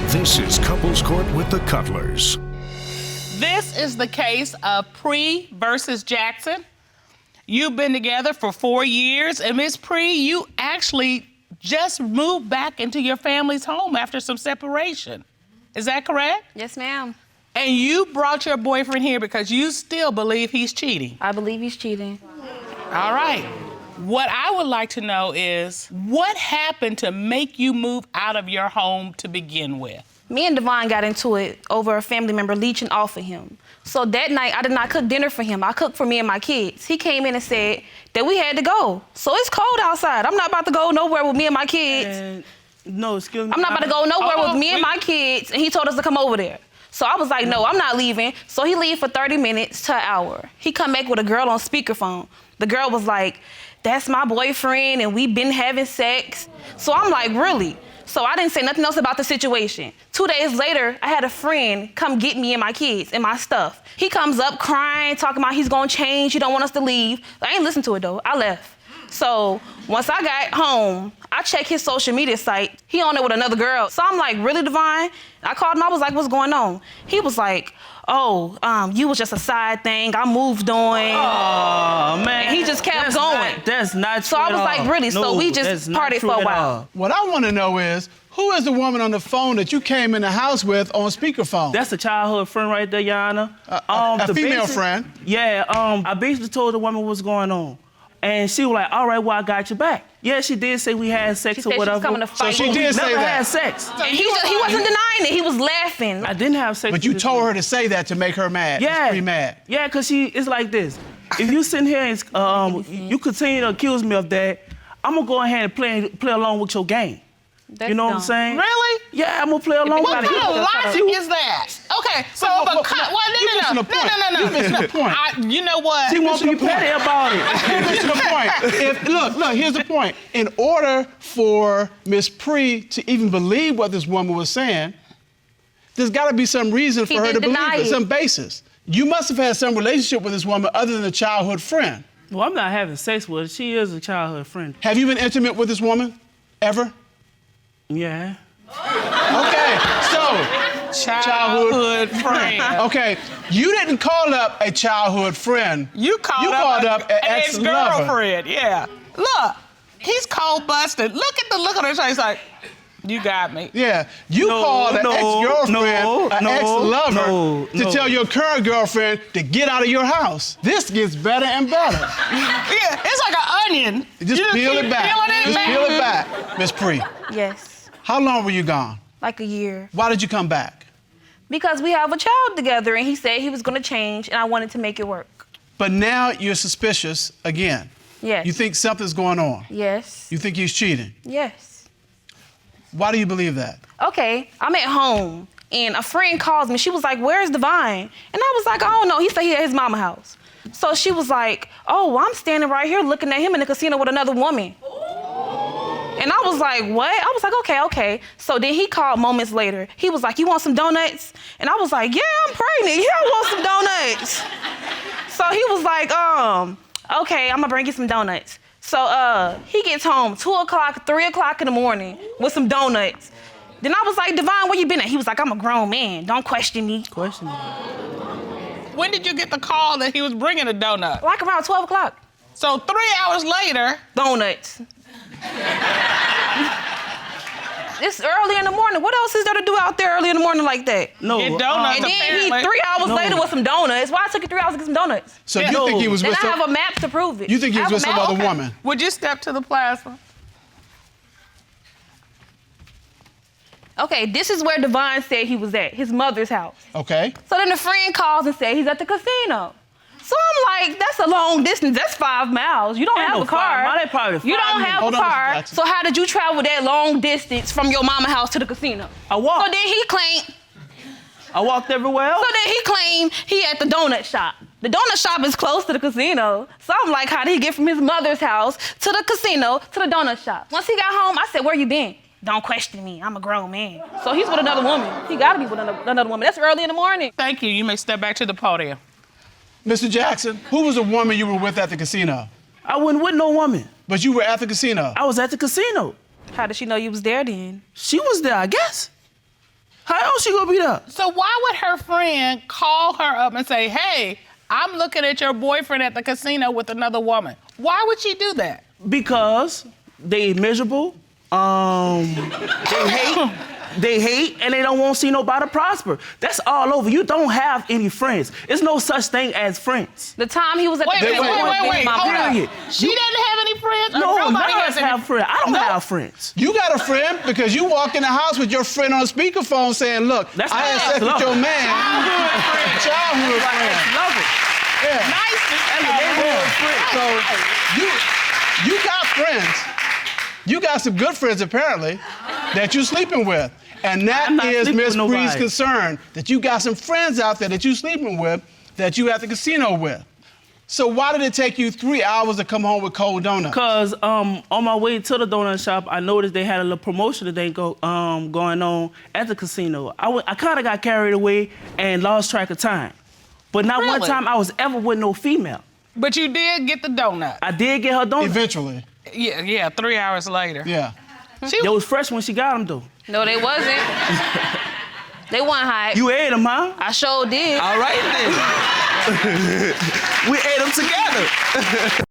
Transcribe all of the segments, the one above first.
This is Couples Court with the Cutlers. This is the case of PREE versus Jackson. You've been together for 4 years, and Miss PREE, you actually just moved back into your family's home after some separation. Is that correct? Yes, ma'am. And you brought your boyfriend here because you still believe he's cheating. I believe he's cheating. All right. What I would like to know is, what happened to make you move out of your home to begin with? Me and Devon got into it over a family member leeching off of him. So that night, I did not cook dinner for him. I cooked for me and my kids. He came in and said that we had to go. So it's cold outside. I'm not about to go nowhere with me and my kids. No, excuse me. I'm not about to go nowhere with me and my kids, and he told us to come over there. So I was like, no, I'm not leaving. So he leave for 30 minutes to an hour. He come back with a girl on speakerphone. The girl was like, that's my boyfriend, and we've been having sex. So I'm like, really? So I didn't say nothing else about the situation. 2 days later, I had a friend come get me and my kids and my stuff. He comes up crying, talking about he's gonna change, he don't want us to leave. I ain't listen to it though, I left. So once I got home, I checked his social media site. He on there with another girl. So I'm like, really, Devon? I called him, I was like, what's going on? He was like, oh, you was just a side thing. I moved on. Oh, man. And he just kept going. That's not true. So I was like, really? No, so we just parted for a while. What I want to know is, who is the woman on the phone that you came in the house with on speakerphone? That's a childhood friend right there, Your Honor. A female friend? Yeah, I basically told the woman what's going on. And she was like, all right, well, I got your back. Yeah, she did say we had sex or whatever. She coming to fight. So she did say Never that. had sex. And he wasn't denying it. He was laughing. I didn't have sex. But you told her to say that to make her mad. Yeah. Pretty mad. Yeah, because it's like this. If you sitting here and you continue to accuse me of that, I'm going to go ahead and play along with your game. That's you know dumb. what I'm saying? Really? Yeah, I'm going to play along What with kind you. of logic is that? Okay, so You're missing the point. You're missing the point. You know what? She won't be petty about it. You're missing the point. Look, here's the point. In order for Miss PREE to even believe what this woman was saying, there's got to be some reason for her to believe it, some basis. You must have had some relationship with this woman other than a childhood friend. Well, I'm not having sex with her. She is a childhood friend. Have you been intimate with this woman? Ever? Yeah. Okay, so Childhood friend. Okay, you didn't call up a childhood friend. You called up an an ex-lover. ex-girlfriend, yeah. Look, he's cold-busted. Look at the look on his face like, you got me. Yeah, you called an ex-girlfriend, an ex-lover to tell your current girlfriend to get out of your house. This gets better and better. Yeah, it's like an onion. Just peel it back. Just peel it back, Miss PREE. Yes, How long were you gone? like a year. Why did you come back? Because we have a child together, and he said he was gonna change, and I wanted to make it work. But now you're suspicious again. Yes. You think something's going on. Yes. You think he's cheating. Yes. Why do you believe that? Okay, I'm at home, and a friend calls me. She was like, where's Devon? And I was like, I don't know. He said he at his mama's house. So she was like, oh, I'm standing right here looking at him in the casino with another woman. And I was like, what? I was like, okay. So then he called moments later. He was like, you want some donuts? And I was like, yeah, I'm pregnant. Yeah, I want some donuts. So he was like, okay, I'm gonna bring you some donuts. So he gets home 2 o'clock, 3 o'clock in the morning with some donuts. Then I was like, Devon, where you been at? He was like, I'm a grown man. Don't question me. Question me. When did you get the call that he was bringing a donut? Like around 12 o'clock. So 3 hours later, Donuts. It's early in the morning. What else is there to do out there early in the morning like that? No. get donuts And then he apparently. 3 hours later with some donuts. Why it took you 3 hours to get some donuts? So you think he was And with I have a map to prove it. You think he was with some other Okay. woman? Would you step to the plasma? Okay, this is where Devon said he was at, his mother's house. Okay. So then a friend calls and said he's at the casino. So I'm like, that's a long distance. That's 5 miles. You don't Ain't have no a car. 5 miles. They probably You 5 don't minutes. have Hold a on, Mr. car. Jackson. So how did you travel that long distance from your mama house to the casino? I walked. So then he claimed. I walked everywhere else. So then he claimed he at the donut shop. The donut shop is close to the casino. So I'm like, how did he get from his mother's house to the casino to the donut shop? Once he got home, I said, where you been? Don't question me. I'm a grown man. So he's with another woman. He gotta be with another woman. That's early in the morning. Thank you. You may step back to the podium. Mr. Jackson, who was the woman you were with at the casino? I wasn't with no woman. But you were at the casino. I was at the casino. How did she know you was there then? She was there, I guess. she gonna be there? So why would her friend call her up and say, hey, I'm looking at your boyfriend at the casino with another woman? Why would she do that? Because they miserable, they hate, and they don't want to see nobody prosper. That's all over. You don't have any friends. There's no such thing as friends. The time he was at Wait, the wait. Hold up. Period. She doesn't have any friends? Or No, nobody none of us has any have friends. I don't have friends. You got a friend because you walk in the house with your friend on speakerphone saying, look, That's I had sex with love. your man. Childhood I friend. love it. Yeah. nice So you got friends. You got some good friends, apparently, that you're sleeping with. And that I'm not is sleeping Miss with Pree's nobody. concern, that you got some friends out there that you're sleeping with that you at the casino with. So why did it take you 3 hours to come home with cold donuts? Because on my way to the donut shop, I noticed they had a little promotion that they going on at the casino. I kind of got carried away and lost track of time. But not one Really? time I was ever with no female. But you did get the donut. I did get her donut. Eventually. Yeah, 3 hours later. Yeah. It was fresh when she got them, though. No, they wasn't. They wasn't hype. You ate them, huh? I sure did. All right, then. We ate them together.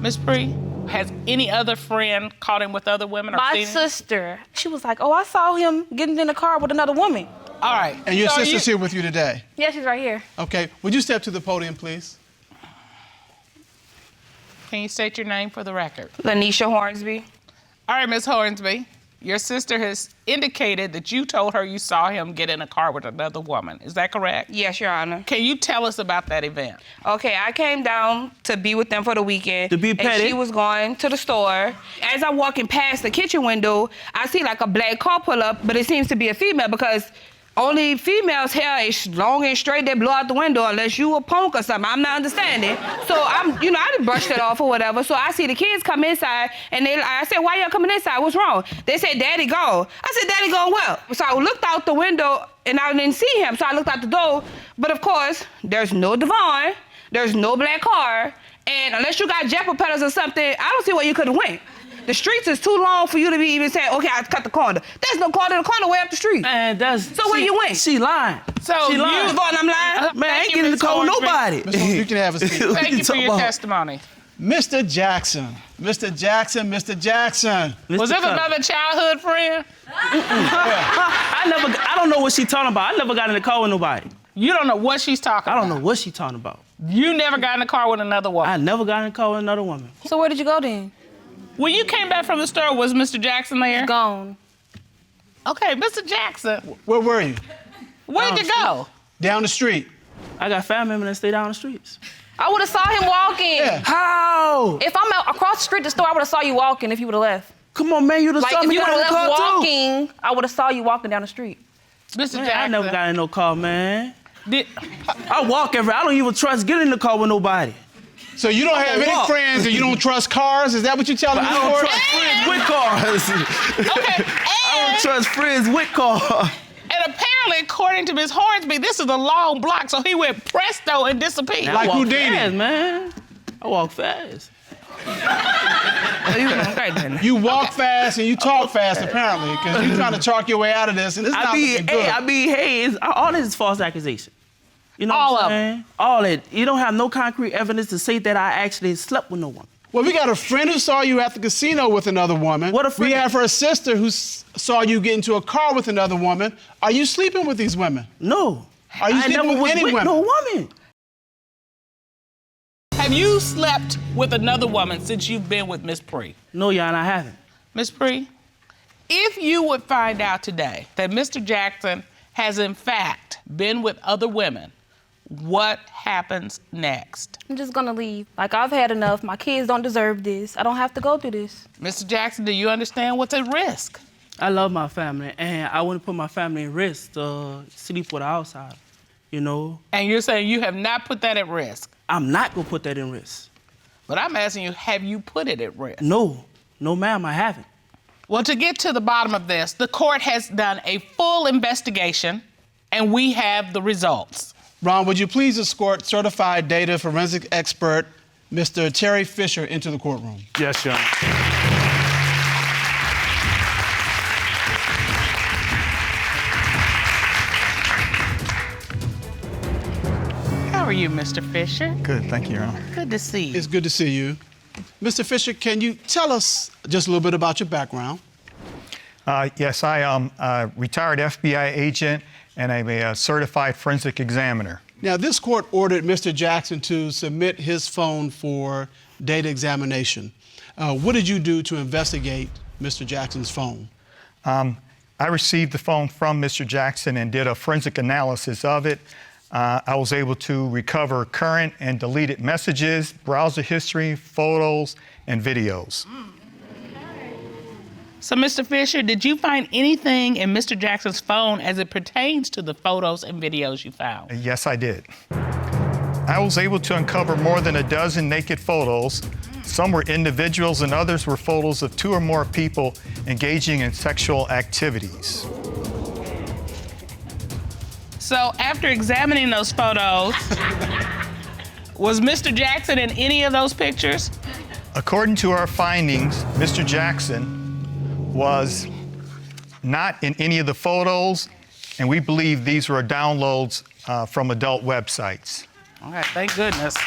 Miss Pree, has any other friend caught him with other women or My seen him? sister, she was like, oh, I saw him getting in the car with another woman. All right. And your So sister's here with you today. Yeah, she's right here. Okay. Would you step to the podium, please? Can you state your name for the record? Lanisha Hornsby. All right, Miss Hornsby, your sister has indicated that you told her you saw him get in a car with another woman. Is that correct? Yes, Your Honor. Can you tell us about that event? Okay, I came down to be with them for the weekend. To be and petty. she was going to the store. As I'm walking past the kitchen window, I see like a black car pull up, but it seems to be a female because only females' hair is long and straight. They blow out the window unless you a punk or something. I'm not understanding. So I just brushed it off or whatever. So I see the kids come inside and I said, why y'all coming inside? What's wrong? They said, Daddy gone. I said, Daddy gone well. So I looked out the window and I didn't see him. So I looked out the door. But of course, there's no Devon. There's no black car. And unless you got jet propellers or something, I don't see where you could have went. The streets is too long for you to be even saying, okay, I cut the corner. There's no corner, the corner way up the street. Man, So where you went? She lying. So she you- lying. Devon, I'm lying. Man, I ain't Thank you, getting in the Ms. car with Hornsby. nobody. Miss Hornsby, you can have a seat. Thank you for your testimony. Mr. Jackson. Mr. Jackson, Mr. Jackson. Was this another childhood friend? I don't know what she talking about. I never got in the car with nobody. You don't know what she's talking I about. don't know what she talking about. You never got in the car with another woman. I never got in the car with another woman. So where did you go then? When you came back from the store, was Mr. Jackson there? Gone. Okay, Mr. Jackson, Where were you? where'd you go? Down the street. I got family members that stay down the streets. I would have saw him walking. Yeah. How? If I'm out across the street the store, I would have saw you walking if you would have left. Come on, man, you done Like saw if me you would down in have the left car too. walking, I would have saw you walking down the street. Mr. Man, Jackson. I never got in no car, man. Did, I walk I don't even trust getting in the car with nobody. So you don't have any walk. friends and you don't trust cars? Is that what you're telling me? I don't Lord? trust friends with cars. okay, I don't trust friends with cars. and apparently, according to Ms. Hornsby, this is a long block, so he went presto and disappeared. Like I walk Houdini. fast, man. I walk fast. You walk fast and you talk fast, apparently, because you're trying to chalk your way out of this, and it's not looking good. All this is false accusation. You know All what of I'm saying? All it. You don't have no concrete evidence to say that I actually slept with no one. Well, we got a friend who saw you at the casino with another woman. What a friend? We have her sister who saw you get into a car with another woman. Are you sleeping with these women? No. Are you I sleeping never with was any with women? no woman. Have you slept with another woman since you've been with Miss Pree? No, Your Honor, I haven't. Miss Pree, if you would find out today that Mr. Jackson has in fact been with other women, what happens next? I'm just gonna leave. Like, I've had enough. My kids don't deserve this. I don't have to go through this. Mr. Jackson, do you understand what's at risk? I love my family, and I wouldn't put my family in risk to sleep with an outsider, you know? And you're saying you have not put that at risk. I'm not gonna put that in risk. But I'm asking you, have you put it at risk? No, ma'am, I haven't. Well, to get to the bottom of this, the court has done a full investigation, and we have the results. Ron, would you please escort certified data forensic expert Mr. Terry Fisher into the courtroom? Yes, Your Honor. you, Mr. Fisher? Good, thank you, Your Honor. Good to see you. It's good to see you. Mr. Fisher, can you tell us just a little bit about your background? Yes, I am a retired FBI agent, and I'm a certified forensic examiner. Now, this court ordered Mr. Jackson to submit his phone for data examination. What did you do to investigate Mr. Jackson's phone? I received the phone from Mr. Jackson and did a forensic analysis of it. I was able to recover current and deleted messages, browser history, photos, and videos. So, Mr. Fisher, did you find anything in Mr. Jackson's phone as it pertains to the photos and videos you found? Yes, I did. I was able to uncover more than a dozen naked photos. Some were individuals and others were photos of 2 or more people engaging in sexual activities. So after examining those photos, was Mr. Jackson in any of those pictures? According to our findings, Mr. Jackson was not in any of the photos, and we believe these were downloads from adult websites. All right, thank goodness.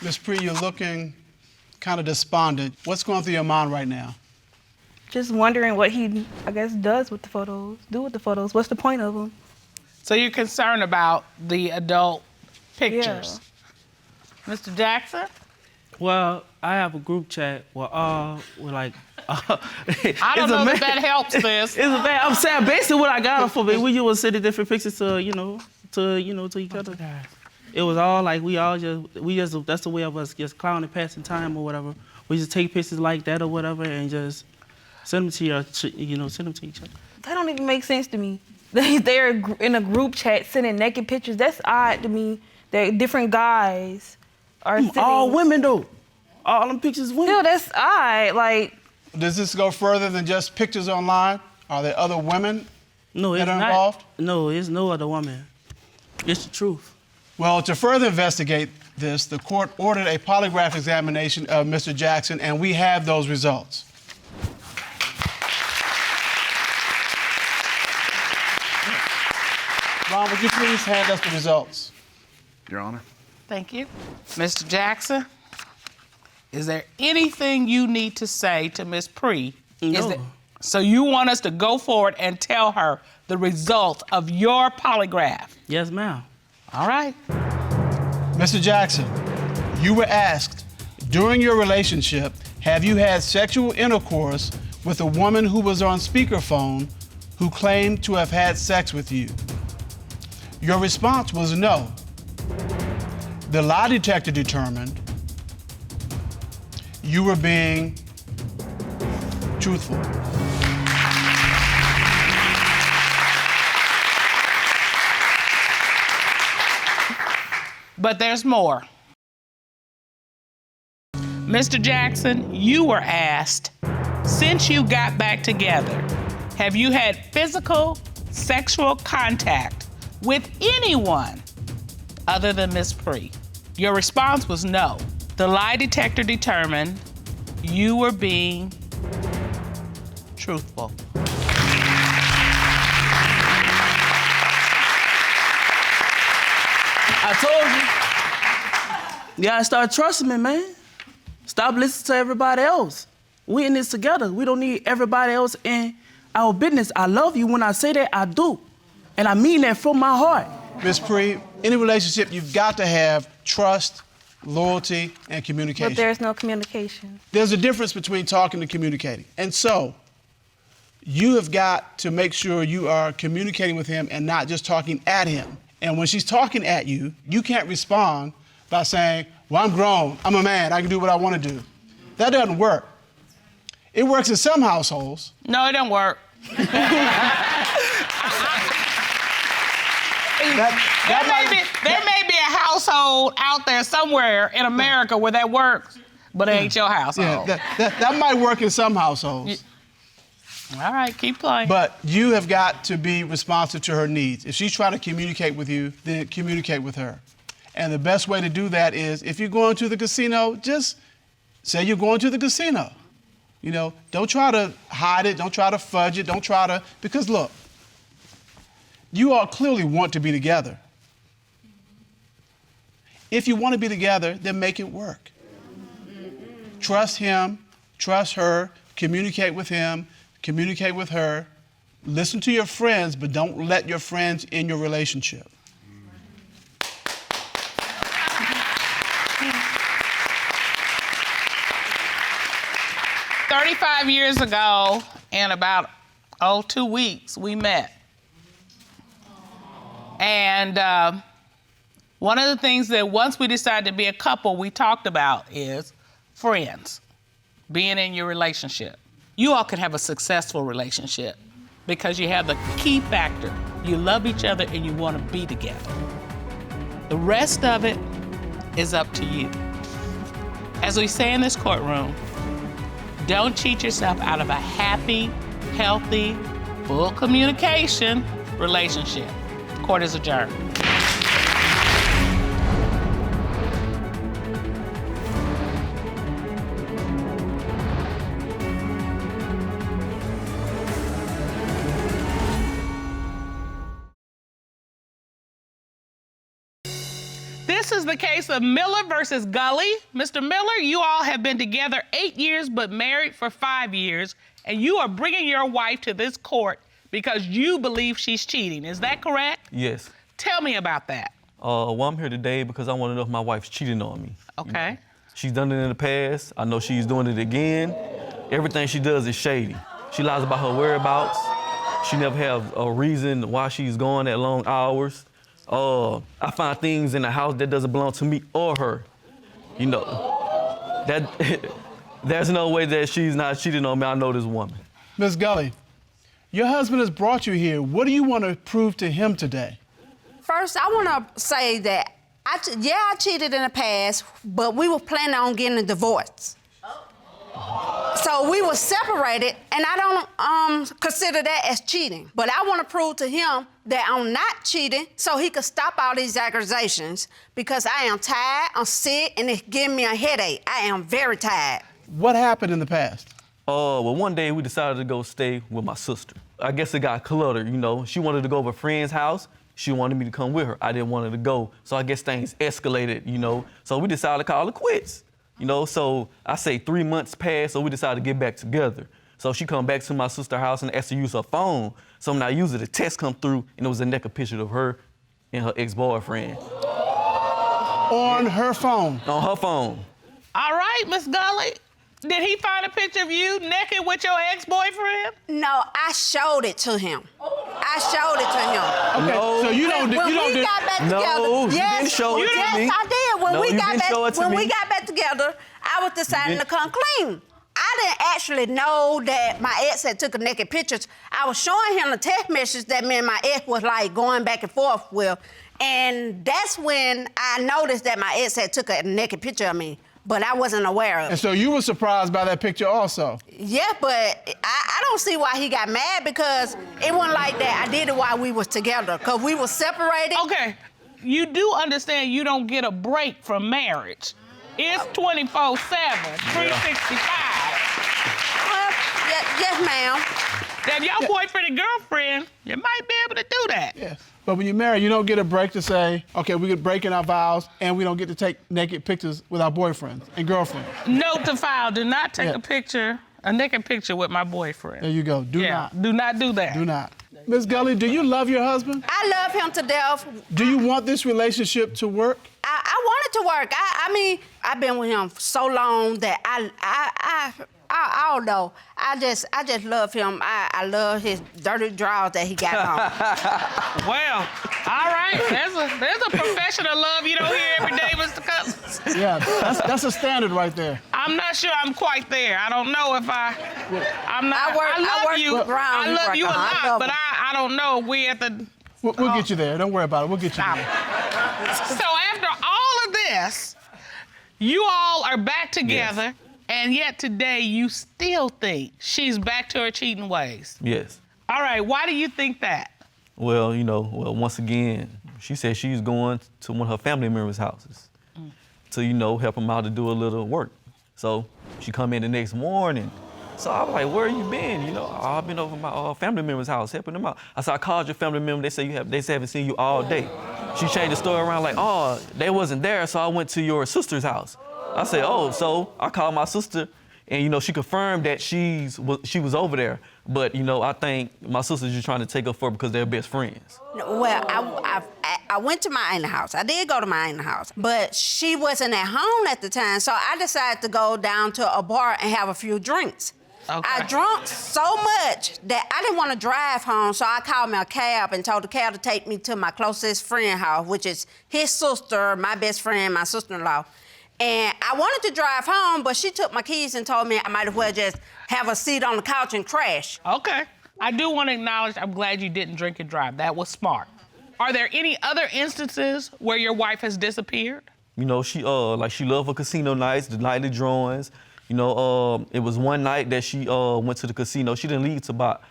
Ms. PREE, you're looking kind of despondent. What's going through your mind right now? Just wondering what he, I guess, does with the photos, What's the point of them? So you're concerned about the adult pictures? Yeah. Mr. Jackson? Well, I have a group chat where we're like, I don't know if that helps this. I'm saying basically what I got it for, but we would send the different pictures to each other. It was all like we just that's the way of us just clowning, passing time or whatever. We just take pictures like that or whatever and just send them to each other. That don't even make sense to me. They're in a group chat sending naked pictures. That's odd to me. That different guys are sending. All women though. All them pictures women. Still, that's odd. Like. Does this go further than just pictures online? Are there other women that are involved? No, it's no other woman. It's the truth. Well, to further investigate this, the court ordered a polygraph examination of Mr. Jackson, and we have those results. Ron, would you please hand us the results? Your Honor. Thank you. Mr. Jackson, is there anything you need to say to Ms. PREE? No. So you want us to go forward and tell her the result of your polygraph? Yes, ma'am. All right. Mr. Jackson, you were asked, during your relationship, have you had sexual intercourse with a woman who was on speakerphone who claimed to have had sex with you? Your response was no. The lie detector determined you were being truthful. But there's more. Mr. Jackson, you were asked, since you got back together, have you had physical, sexual contact with anyone other than Ms. PREE? Your response was no. The lie detector determined you were being truthful. I told you. You gotta start trusting me, man. Stop listening to everybody else. We in this together. We don't need everybody else in our business. I love you. When I say that, I do. And I mean that from my heart. Ms. PREE, in a relationship, you've got to have trust, loyalty, and communication. But there's no communication. There's a difference between talking and communicating. And so, you have got to make sure you are communicating with him and not just talking at him. And when she's talking at you, you can't respond by saying, well, I'm grown, I'm a man, I can do what I want to do. That doesn't work. It works in some households. No, it don't work. There may be a household out there somewhere in America where that works, but it ain't your household. Yeah, that might work in some households. All right, keep playing. But you have got to be responsive to her needs. If she's trying to communicate with you, then communicate with her. And the best way to do that is, if you're going to the casino, just say you're going to the casino. You know, don't try to hide it, don't try to fudge it, don't try to, because look, You all clearly want to be together. If you want to be together, then make it work. Trust him, trust her, communicate with him, communicate with her. Listen to your friends, but don't let your friends in your relationship. "35 years ago, in about 2 weeks, we met. And one of the things that once we decided to be a couple, we talked about is friends, being in your relationship. You all can have a successful relationship because you have the key factor. You love each other and you want to be together. The rest of it is up to you. As we say in this courtroom, don't cheat yourself out of a happy, healthy, full communication relationship. Court is adjourned. This is the case of Miller versus Gulley. Mr. Miller, you all have been together 8 years but married for 5 years, and you are bringing your wife to this court because you believe she's cheating. Is that correct? Yes. Tell me about that. Well, I'm here today because I want to know if my wife's cheating on me. Okay. She's done it in the past. I know she's doing it again. Everything she does is shady. She lies about her whereabouts. She never has a reason why she's going at long hours. I find things in the house that doesn't belong to me or her. You know, there's no way that she's not cheating on me. I know this woman. Ms. Gulley, your husband has brought you here. What do you want to prove to him today? First, I want to say that, I cheated in the past, but we were planning on getting a divorce. So we were separated, and I don't consider that as cheating. But I want to prove to him that I'm not cheating so he could stop all these accusations because I am tired, I'm sick, and it's giving me a headache. I am very tired. What happened in the past? Well, one day we decided to go stay with my sister. I guess it got cluttered, you know. She wanted to go to a friend's house. She wanted me to come with her. I didn't want her to go. So I guess things escalated, you know. So we decided to call it quits. You know, so I say 3 months passed, so we decided to get back together. So she come back to my sister's house and asked to use her phone. So when I used it, a text come through, and it was a naked picture of her and her ex-boyfriend. On her phone? On her phone. All right, Miss Gulley. Did he find a picture of you naked with your ex-boyfriend? No, I showed it to him. I showed it to him. Okay, No. so you don't When we got back together, No, you yes, didn't show it to yes, me. I did. When No, we you got didn't back, show it to when me. we got back together, I was deciding to come clean. I didn't actually know that my ex had took a naked pictures. I was showing him the text message that me and my ex was like going back and forth with, and that's when I noticed that my ex had took a naked picture of me, but I wasn't aware of it. And so you were surprised by that picture also? Yeah, but I don't see why he got mad because it wasn't like that. I did it while we was together, because we were separated. Okay, you do understand you don't get a break from marriage. It's 24/7, 365. Well, yes, ma'am. That your boyfriend and girlfriend, you might be able to do that. Yeah. But when you're married, you don't get a break to say, okay, we get breaking our vows and we don't get to take naked pictures with our boyfriends and girlfriends. Note to file, do not take Yeah. a naked picture with my boyfriend. There you go. Do not. Do not do that. Do not. Ms. Gulley, do you love your husband? I love him to death. Do you want this relationship to work? I want it to work. I mean, I've been with him for so long that I don't know. I just love him. I love his dirty drawers that he got on. Well, all right. There's a professional love you don't hear every day, Mr. Cousins. Yeah, that's a standard right there. I'm not sure I'm quite there. I don't know if I'm not. I love you. Brown. I love you a I lot, love but him. I don't know. We at the. We'll get you there. Don't worry about it. We'll get you there. So after all of this, you all are back together. Yes. And yet today, you still think she's back to her cheating ways. Yes. All right, why do you think that? Well, once again, she said she's going to one of her family members' houses to, help them out to do a little work. So she come in the next morning, So I was like, where you been? You know, "Oh, I've been over my family member's house, helping them out." I said, "I called your family member. They say they haven't seen you all day." She changed the story around like, "Oh, they wasn't there, so I went to your sister's house." I said, "Oh," so I called my sister, and you know, she confirmed that she was over there. But you know, I think my sister's just trying to take her for it because they're best friends. Well, I went to my aunt's house. I did go to my aunt's house, but she wasn't at home at the time, so I decided to go down to a bar and have a few drinks. Okay. I drunk so much that I didn't want to drive home, so I called me a cab and told the cab to take me to my closest friend's house, which is his sister, my best friend, my sister-in-law. And I wanted to drive home, but she took my keys and told me I might as well just have a seat on the couch and crash. Okay. I do want to acknowledge, I'm glad you didn't drink and drive. That was smart. Are there any other instances where your wife has disappeared? You know, she loved her casino nights, the nightly drawings. You know, it was one night that she went to the casino. She didn't leave till about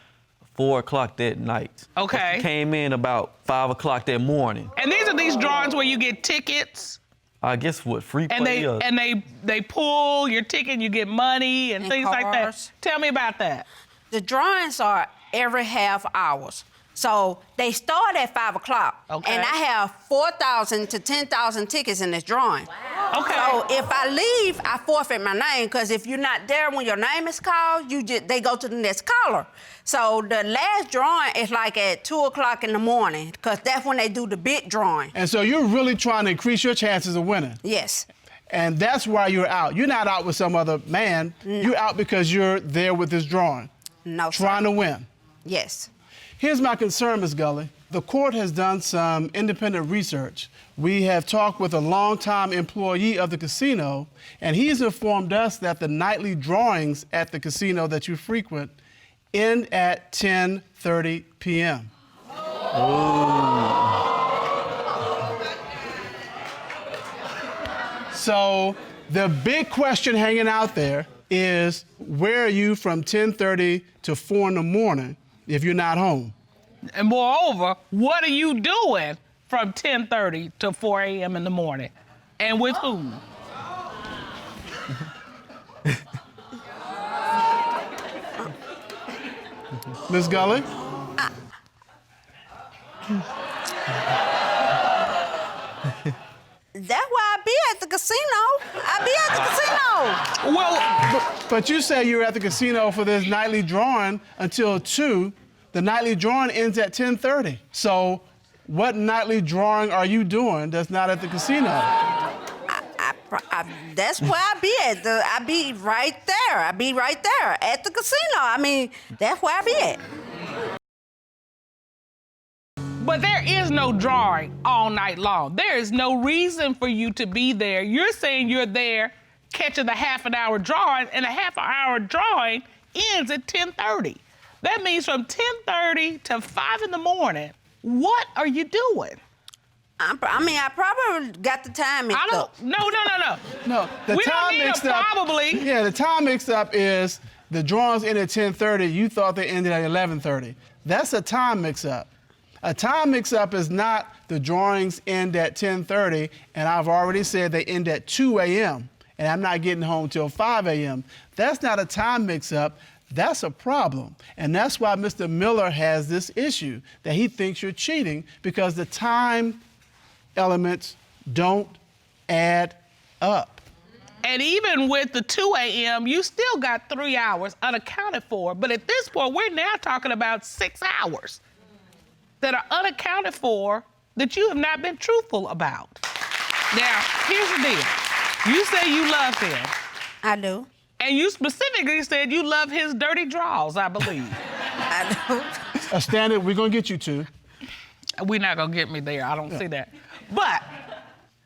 4 o'clock that night. Okay. She came in about 5 o'clock that morning. And these are these drawings where you get tickets? I guess what, free And play? they pull your ticket, you get money and things like that. cars. Tell me about that. The drawings are every half hours. So they start at 5 o'clock. Okay. And I have 4,000 to 10,000 tickets in this drawing. Okay. So if I leave, I forfeit my name, because if you're not there when your name is called, they go to the next caller. So the last drawing is like at 2 o'clock in the morning, because that's when they do the big drawing. And so you're really trying to increase your chances of winning. Yes. And that's why you're out. You're not out with some other man. No. You're out because you're there with this drawing. No, sir. Trying to win. Yes. Here's my concern, Ms. Gulley. The court has done some independent research. We have talked with a longtime employee of the casino, and he's informed us that the nightly drawings at the casino that you frequent end at 10:30 p.m. So the big question hanging out there is, where are you from 10:30 to 4 in the morning if you're not home? And moreover, what are you doing from 10:30 to 4 a.m. in the morning? And with whom? Ms. Gulley? That's why I be at the casino. I be at the casino. Well, But you say you're at the casino for this nightly drawing until 2. The nightly drawing ends at 10:30. So what nightly drawing are you doing that's not at the casino? That's where I be at. I be right there. I be right there at the casino. I mean, that's where I be at. but there is no drawing all night long. There is no reason for you to be there. You're saying you're there catching the half-an-hour drawing, and a half-an-hour drawing ends at 10:30. That means from 10:30 to 5 in the morning, what are you doing? I probably got the time mixed up. No. No, the We don't time need a mixed up. probably. Yeah, the time mixed up is the drawings end at 10:30. You thought they ended at 11:30. That's a time mix-up. A time mix-up is not the drawings end at 10:30, and I've already said they end at 2 a.m., and I'm not getting home till 5 a.m. That's not a time mix-up. That's a problem. And that's why Mr. Miller has this issue, that he thinks you're cheating because the time elements don't add up. And even with the 2 a.m., you still got 3 hours unaccounted for. But at this point, we're now talking about 6 hours that are unaccounted for that you have not been truthful about. Now, here's the deal. You say you love him. I do. And you specifically said you love his dirty draws, I believe. I do. A standard we're going to get you to. We're not gonna get me there, I don't see that. But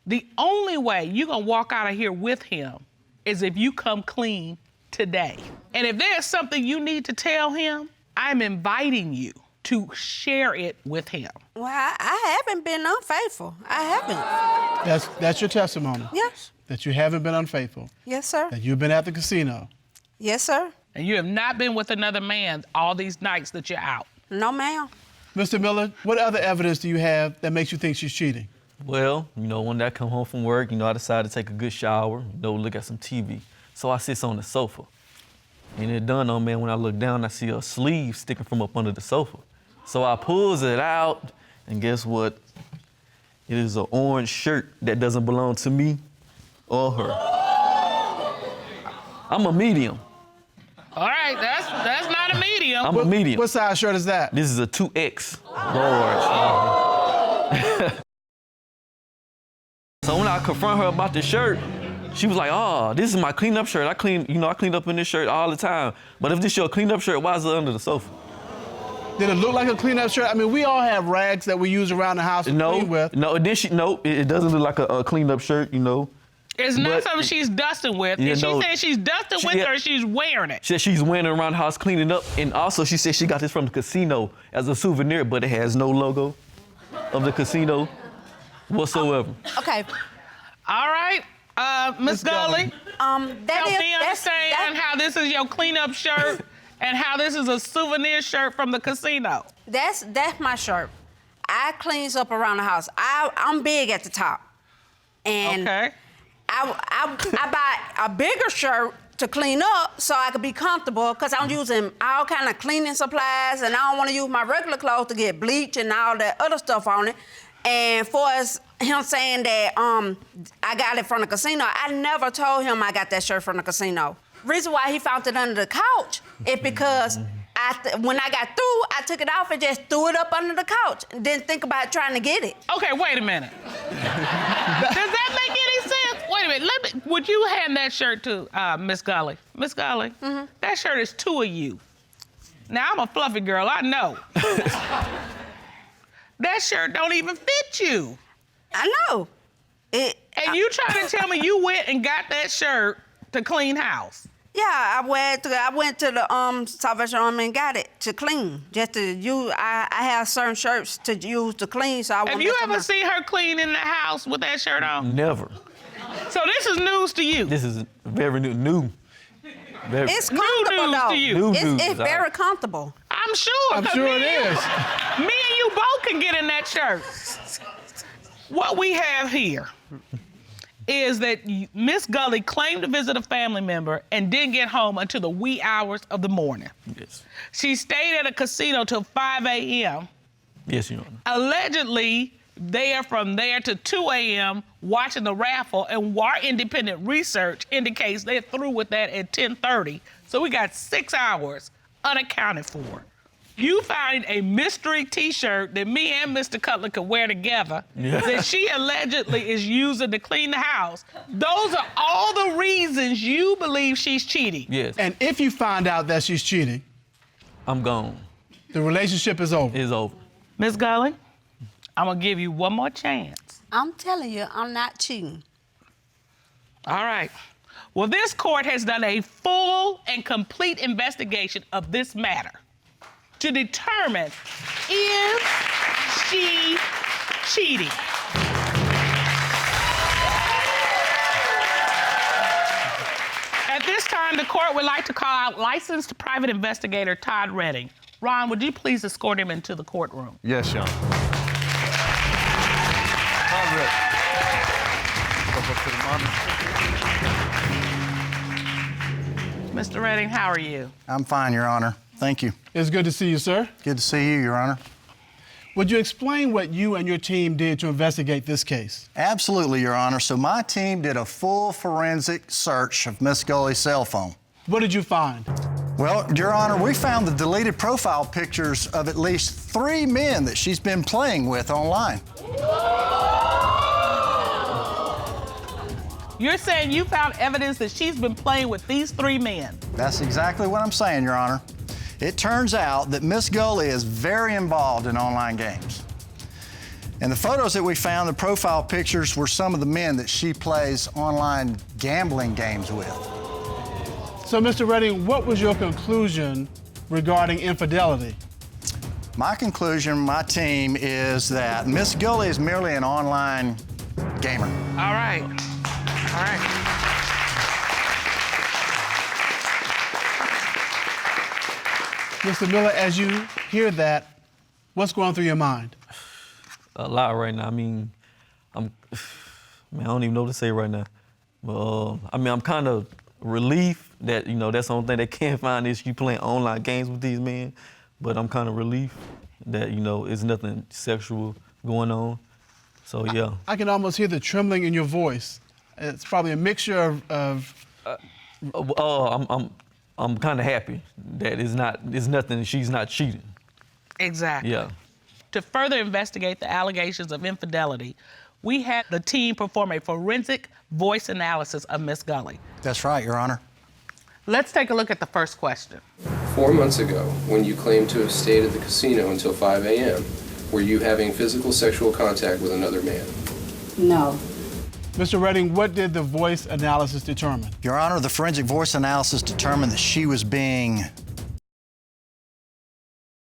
the only way you're gonna walk out of here with him is if you come clean today. And if there's something you need to tell him, I'm inviting you to share it with him. Well, I haven't been unfaithful. I haven't. That's your testimony. Yes. That you haven't been unfaithful. Yes, sir. That you've been at the casino. Yes, sir. And you have not been with another man all these nights that you're out. No, ma'am. Mr. Miller, what other evidence do you have that makes you think she's cheating? Well, when I come home from work, I decide to take a good shower, look at some TV. So I sit on the sofa. And it dawned on me when I look down, I see a sleeve sticking from up under the sofa. So I pulls it out, and guess what? It is an orange shirt that doesn't belong to me or her. I'm a medium. All right, that's not a medium. I'm a medium. What size shirt is that? This is a 2X large. So when I confront her about the shirt, she was like, "Oh, this is my cleanup shirt. I clean up in this shirt all the time. But if this is your cleanup shirt, why is it under the sofa?" Did it look like a cleanup shirt? I mean, we all have rags that we use around the house to clean with. No, it doesn't look like a cleanup shirt, It's not something she's dusting with. Yeah, Is she no. saying she's dusting with it or she's wearing it? She said she's wearing it around the house, cleaning up, and also she said she got this from the casino as a souvenir, but it has no logo of the casino whatsoever. Okay. All right, Miss Gulley. Help me That's understand how this is your cleanup shirt and how this is a souvenir shirt from the casino. That's my shirt. I cleans up around the house. I'm big at the top, and Okay. I buy a bigger shirt to clean up so I could be comfortable because I'm using all kind of cleaning supplies and I don't want to use my regular clothes to get bleach and all that other stuff on it. And for us, him saying that I got it from the casino, I never told him I got that shirt from the casino. Reason why he found it under the couch is because when I got through, I took it off and just threw it up under the couch and didn't think about trying to get it. Okay, wait a minute. Does that make any sense? Wait a minute. Would you hand that shirt to Miss Gulley? Miss Gulley, that shirt is two of you. Now, I'm a fluffy girl, I know. That shirt don't even fit you. I know. And you trying to tell me you went and got that shirt to clean house? Yeah, I went to the Salvation Army and got it to clean. Just to use, I have certain shirts to use to clean, so I want. Have you ever seen her clean in the house with that shirt on? Never. So this is news to you. This is very new. Very It's comfortable news though. to you. It's very comfortable. I'm sure. I'm 'cause sure me it and- is. Me and you both can get in that shirt. What we have here is that Miss Gulley claimed to visit a family member and didn't get home until the wee hours of the morning. Yes. She stayed at a casino till 5 a.m. Yes, Your Honor. Allegedly, there from there to 2 a.m. watching the raffle, and our independent research indicates they're through with that at 10:30. So we got 6 hours unaccounted for. You find a mystery T-shirt that me and Mr. Cutler could wear together that she allegedly is using to clean the house. Those are all the reasons you believe she's cheating. Yes. And if you find out that she's cheating, I'm gone. the relationship is over. It's over. Miss Gulley, I'm gonna give you one more chance. I'm telling you, I'm not cheating. All right. Well, this court has done a full and complete investigation of this matter to determine is she cheating. At this time, the court would like to call out licensed private investigator Todd Redding. Ron, would you please escort him into the courtroom? Yes, Your Honor. Mr. Redding, how are you? I'm fine, Your Honor. Thank you. It's good to see you, sir. Good to see you, Your Honor. Would you explain what you and your team did to investigate this case? Absolutely, Your Honor. So my team did a full forensic search of Miss Gulley's cell phone. What did you find? Well, Your Honor, we found the deleted profile pictures of at least 3 men that she's been playing with online. You're saying you found evidence that she's been playing with these 3 men. That's exactly what I'm saying, Your Honor. It turns out that Miss Gulley is very involved in online games. And the photos that we found, the profile pictures, were some of the men that she plays online gambling games with. So, Mr. Redding, what was your conclusion regarding infidelity? My conclusion, my team, is that Miss Gulley is merely an online gamer. All right. All right. Mr. Miller, as you hear that, what's going through your mind? A lot right now. I mean, I don't even know what to say right now. But, I'm kind of relief that, you know, that's the only thing they can't find is you playing online games with these men. But I'm kind of relieved that, you know, it's nothing sexual going on. So, yeah. I can almost hear the trembling in your voice. It's probably a mixture of I'm kind of happy that it's nothing, she's not cheating. Exactly. Yeah. To further investigate the allegations of infidelity, we had the team perform a forensic voice analysis of Miss Gulley. That's right, Your Honor. Let's take a look at the first question. 4 months ago, when you claimed to have stayed at the casino until 5 a.m., were you having physical sexual contact with another man? No. Mr. Redding, what did the voice analysis determine? Your Honor, the forensic voice analysis determined that she was being...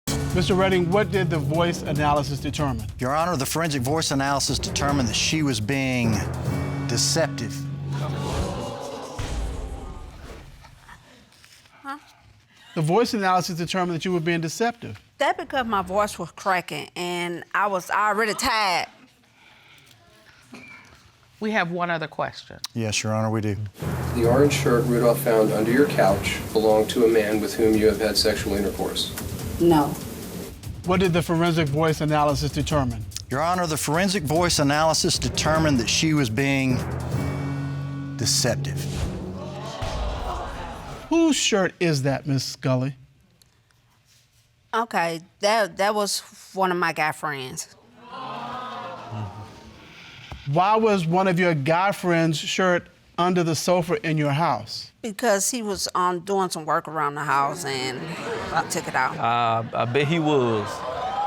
Mr. Redding, what did the voice analysis determine? Your Honor, the forensic voice analysis determined that she was being deceptive. The voice analysis determined that you were being deceptive. That because my voice was cracking and I was already tired. We have one other question. Yes, Your Honor, we do. The orange shirt Rudolph found under your couch belonged to a man with whom you have had sexual intercourse. No. What did the forensic voice analysis determine? Your Honor, the forensic voice analysis determined that she was being deceptive. Whose shirt is that, Miss Gulley? Okay, that was one of my guy friends. Why was one of your guy friends' shirt under the sofa in your house? Because he was doing some work around the house and I took it out. I bet he was.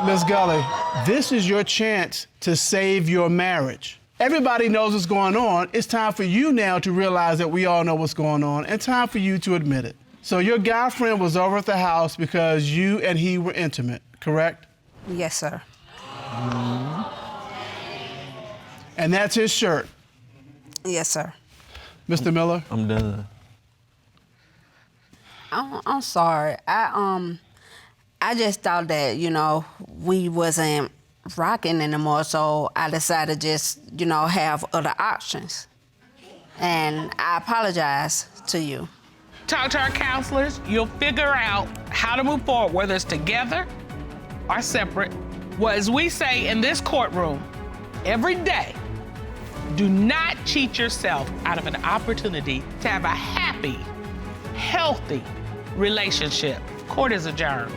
Miss Gulley, this is your chance to save your marriage. Everybody knows what's going on. It's time for you now to realize that we all know what's going on and time for you to admit it. So your guy friend was over at the house because you and he were intimate, correct? Yes, sir. And that's his shirt. Yes, sir. Mr. Miller? I'm done. I'm sorry. I just thought that, you know, we wasn't rocking anymore, so I decided to just, you know, have other options. And I apologize to you. Talk to our counselors. You'll figure out how to move forward, whether it's together or separate. Well, as we say in this courtroom, every day, do not cheat yourself out of an opportunity to have a happy, healthy relationship. Court is adjourned.